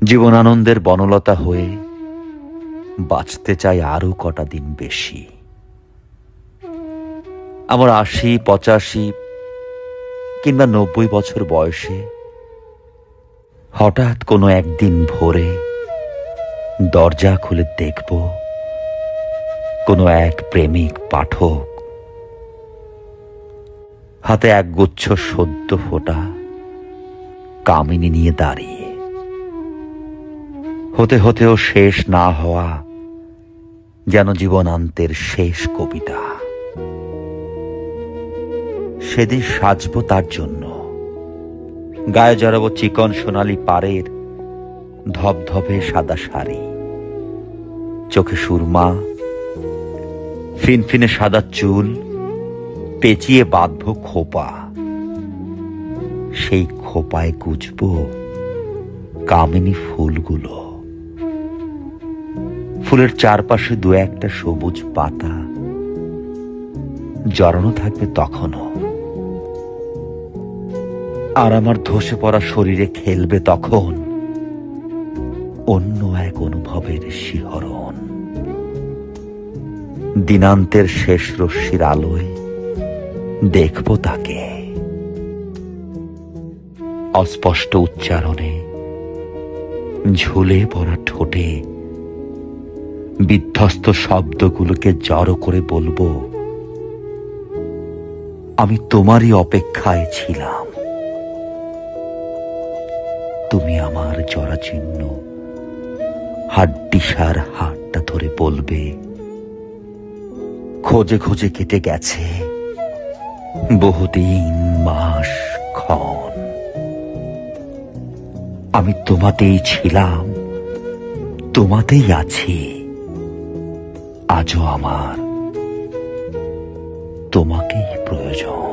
জীবনানন্দের বনলতা হয়ে বাঁচতে চাই আরো কটা দিন বেশি। আমার ৮০, ৮৫ কিংবা ৯০ বছর বয়সে হঠাৎ কোনো একদিন ভোরে দরজা খুলে দেখব কোনো এক প্রেমিক পাঠক হাতে একগুচ্ছ সদ্য ফোটা কামিনী নিয়ে দাঁড়িয়ে, হতে হতেও শেষ না হওয়া যেন জীবনান্তের শেষ কবিতা। সেদিন সাজব তার জন্য, গায়ে জড়াবো চিকন সোনালি পাড়ের ধবধবে সাদা শাড়ি, চোখে সুরমা, ফিনফিনে সাদা চুল, পেঁচিয়ে বাঁধব খোপা, সেই খোপায় গুজব কামিনী ফুলগুলো। ফুলের চারপাশে দু একটা সবুজ পাতা জড়ানো থাকবে তখনও, আর আমার ধসে পড়া শরীরে খেলবে তখন অন্য এক অনুভবের শিহরণ। দিনান্তের শেষ রশ্মির আলোয় দেখব তাকে, অস্পষ্ট উচ্চারণে ঝুলে পড়া ঠোঁটে বিধ্বস্ত শব্দগুলোকে জড়ো করে বলবো, আমি তোমারই অপেক্ষায় ছিলাম। তুমি আমার জরাজীর্ণ হাড্ডিসার হাতটা ধরে বলবে, খোঁজে খোঁজে কেটে গেছে বহুদিন, মাস, ক্ষণ। আমি তোমাতেই ছিলাম, তোমাতেই আছি, আজও আমার তোমাকেই প্রয়োজন।